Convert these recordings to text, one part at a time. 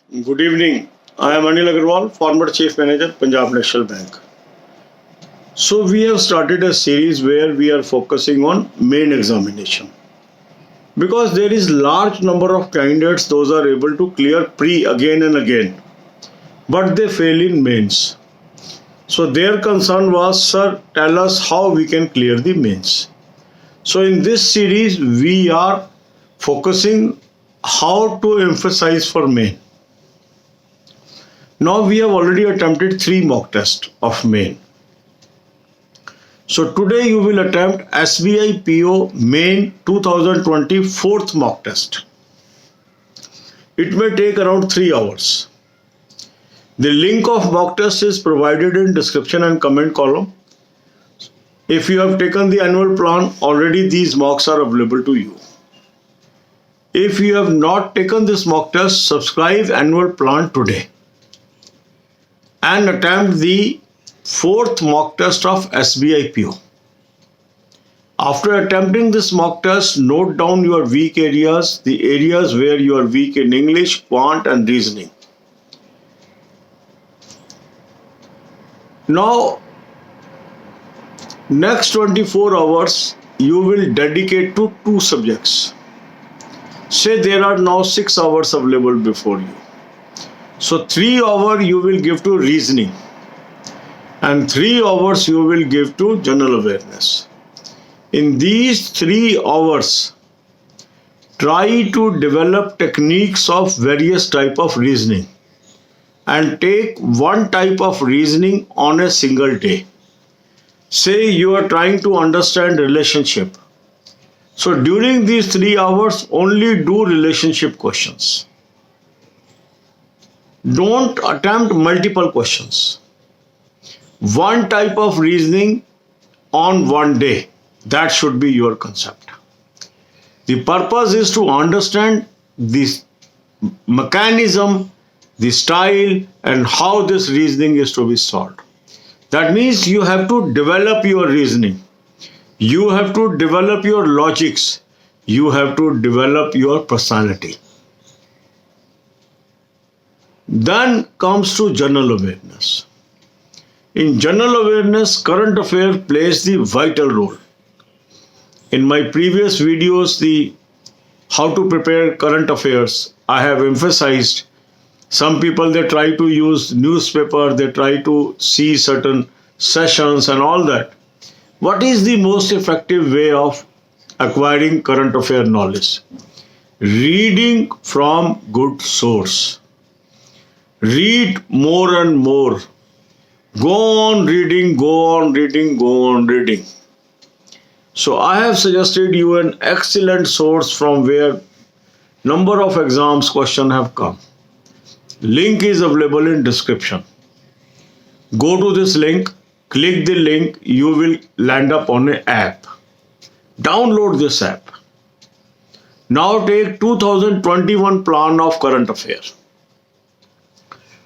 Good evening. I am Anil Agarwal, former Chief Manager, Punjab National Bank. So we have started a series where we are focusing on main examination. Because there is large number of candidates, those are able to clear pre again and again, but they fail in mains. So their concern was, sir, tell us how we can clear the mains. So in this series, we are focusing how to emphasize for main. Now we have already attempted 3 mock tests of main. So today you will attempt SBI PO main 2020 4th mock test. It may take around 3 hours. The link of mock test is provided in description and comment column. If you have taken the annual plan, already these mocks are available to you. If you have not taken this mock test, subscribe annual plan today and attempt the 4th mock test of SBI PO. After attempting this mock test, note down your weak areas, the areas where you are weak in English, quant and reasoning. Now, next 24 hours you will dedicate to 2 subjects. Say there are now 6 hours available before you. So 3 hours you will give to reasoning and 3 hours you will give to general awareness. In these 3 hours, try to develop techniques of various type of reasoning and take one type of reasoning on a single day. Say you are trying to understand relationship. So during these 3 hours, only do relationship questions. Don't attempt multiple questions. One type of reasoning on one day. That should be your concept. The purpose is to understand this mechanism, the style, and how this reasoning is to be solved. That means you have to develop your reasoning. You have to develop your logics. You have to develop your personality. Then comes to general awareness. In general awareness, current affair plays the vital role. In my previous videos, the how to prepare current affairs, I have emphasized some people they try to use newspaper, they try to see certain sessions and all that. What is the most effective way of acquiring current affair knowledge? Reading from good source. Read more and more. Go on reading, go on reading, go on reading. So I have suggested you an excellent source from where number of exams question have come. Link is available in description. Go to this link, click the link, you will land up on an app. Download this app. Now take 2021 plan of current affair.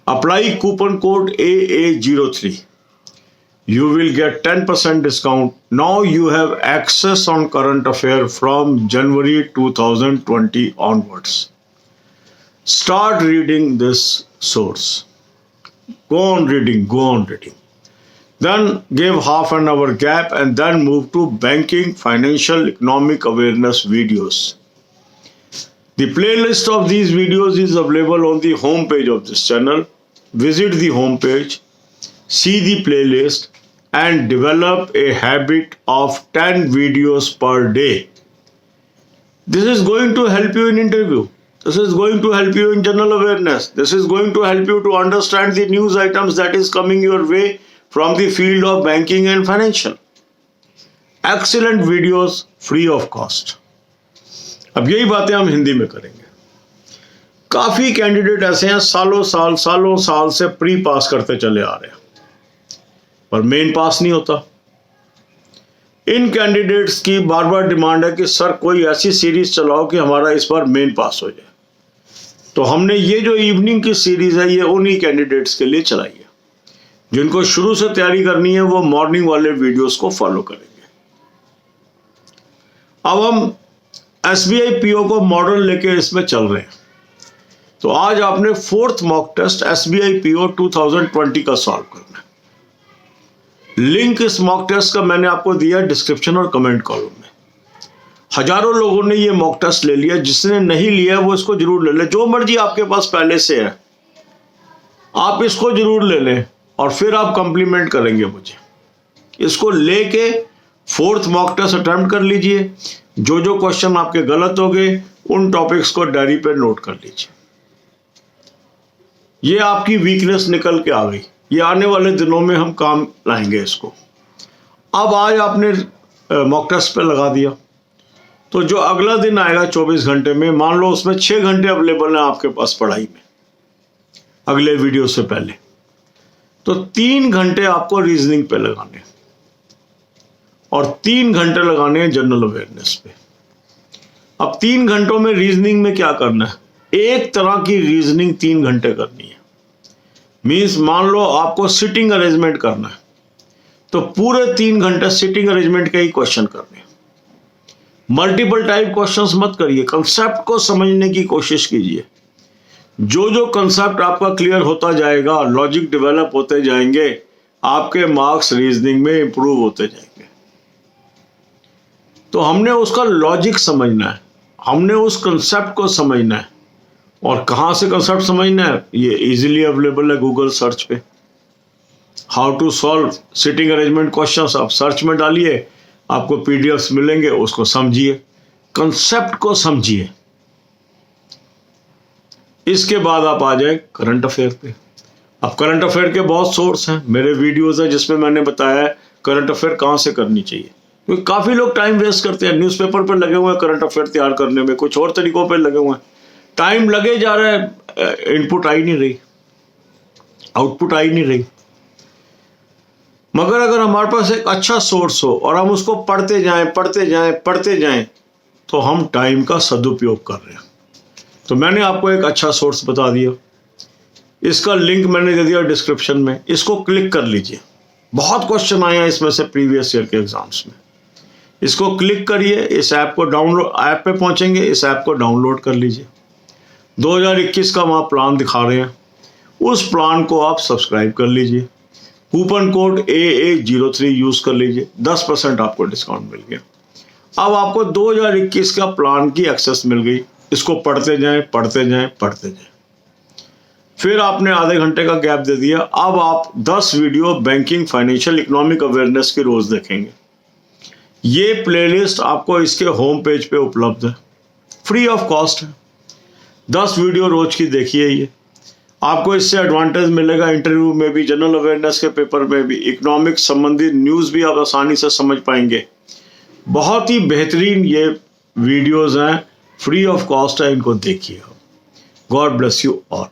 Apply coupon code AA03. You will get 10% discount. Now you have access on current affair from January 2020 onwards. Start reading this source. Go on reading, go on reading. Then give half an hour gap and then move to banking, financial, economic awareness videos. The playlist of these videos is available on the home page of this channel. Visit the home page, see the playlist and develop a habit of 10 videos per day. This is going to help you in interview. This is going to help you in general awareness. This is going to help you to understand the news items that is coming your way from the field of banking and financial. Excellent videos free of cost. अब यही बातें हम हिंदी में करेंगे. काफी candidate ऐसे हैं सालों साल से प्री पास करते चले आ रहे हैं पर मेन पास नहीं होता. इन कैंडिडेट्स की बार बार डिमांड है कि सर कोई ऐसी सीरीज चलाओ कि हमारा इस बार मेन पास हो जाए. तो हमने ये जो इवनिंग की सीरीज है ये उन्हीं कैंडिडेट्स के लिए चलाई है. जिनको शुरू से तैयारी करनी है वो मॉर्निंग वाले वीडियोस को फॉलो करेंगे. अब हम SBI PO को मॉडल लेके इसमें चल रहे हैं. तो आज आपने fourth mock test SBI PO 2020 का सॉल्व करना है। लिंक इस मॉक टेस्ट का मैंने आपको दिया डिस्क्रिप्शन और कमेंट कॉलम में। हजारों लोगों ने ये मॉक टेस्ट ले लिया, जिसने नहीं लिया वो इसको जरूर ले ले। जो मर्जी आपके पास पहले से है आप इसको जरूर ले लें और फिर आप कॉम्प्लीमेंट करेंगे मुझे। इसको लेके फोर्थ मॉक टेस्ट अटेम्प्ट कर लीजिए। जो जो क्वेश्चन आपके गलत हो गए उन टॉपिक्स को डायरी पे नोट कर लीजिए। ये आपकी वीकनेस निकल के आ गई, ये आने वाले दिनों में हम काम लाएंगे इसको। अब आज आपने मॉक टेस्ट पे लगा दिया, तो जो अगला दिन आएगा 24 घंटे में, मान लो उसमें 6 घंटे अवेलेबल हैं आपके पास पढ़ाई में अगले वीडियो से पहले, तो 3 घंटे आपको रीजनिंग पे लगाने और 3 घंटे लगाने हैं जनरल अवेयरनेस पे। अब 3 घंटों में रीजनिंग में क्या करना है? एक तरह की रीजनिंग 3 घंटे करनी है। मीन्स मान लो आपको सिटिंग अरेंजमेंट करना है, तो पूरे 3 घंटे सिटिंग अरेंजमेंट के ही क्वेश्चन करने हैं। मल्टीपल टाइप क्वेश्चंस मत करिए, कंसेप्ट को समझने की कोशिश कीजिए। जो जो कंसेप्ट आपका क्लियर होता जाएगा, लॉजिक डेवलप होते जाएंगे, आपके मार्क्स रीजनिंग में इंप्रूव होते जाएंगे। तो हमने उसका लॉजिक समझना है, हमने उस कंसेप्ट को समझना है। और कहाँ से कंसेप्ट समझना है? ये इजीली अवेलेबल है गूगल सर्च पे। How to solve sitting arrangement questions आप सर्च में डालिए, आपको पीडीएफ्स मिलेंगे, उसको समझिए, कंसेप्ट को समझिए। इसके बाद आप आ जाए करंट अफेयर पे। अब करंट अफेयर के बहुत सोर्स हैं, मेरे वीडियोस हैं जिसमें मैंने बताया है करंट अफेयर कहाँ से करनी चाहिए। क्योंकि काफ़ी लोग टाइम वेस्ट करते हैं, न्यूज़पेपर पर लगे हुए हैं करंट अफेयर तैयार करने में, कुछ और तरीकों पर लगे हुए हैं, टाइम लगे जा रहा है, इनपुट आई नहीं रही, आउटपुट आई नहीं रही। मगर अगर हमारे पास एक अच्छा सोर्स हो और हम उसको पढ़ते जाएं, तो हम टाइम का सदुपयोग कर रहे हैं। तो मैंने आपको एक अच्छा सोर्स बता दिया, इसका लिंक मैंने दे दिया डिस्क्रिप्शन में, इसको क्लिक कर लीजिए। बहुत क्वेश्चन आए हैं इसमें से प्रीवियस ईयर के एग्जाम्स में। इसको क्लिक करिए, इस ऐप को डाउनलोड, ऐप पे पहुंचेंगे, इस ऐप को डाउनलोड कर लीजिए। 2021 का वहाँ प्लान दिखा रहे हैं, उस प्लान को आप सब्सक्राइब कर लीजिए। कूपन कोड AA03 यूज कर लीजिए, 10% आपको डिस्काउंट मिल गया। अब आपको 2021 का प्लान की एक्सेस मिल गई। इसको पढ़ते जाएं। फिर आपने आधे घंटे का गैप दे दिया। अब आप 10 video banking, financial, economic awareness की रोज देखेंगे। ये प्लेलिस्ट आपको इसके होम पेज पे उपलब्ध है, फ्री ऑफ कॉस्ट है। 10 वीडियो रोज की देखिए। ये आपको इससे एडवांटेज मिलेगा, इंटरव्यू में भी, जनरल अवेयरनेस के पेपर में भी, इकोनॉमिक संबंधित न्यूज़ भी आप आसानी से समझ पाएंगे। बहुत ही बेहतरीन ये वीडियोज़ हैं, फ्री ऑफ कॉस्ट है, इनको देखिए। God bless you all.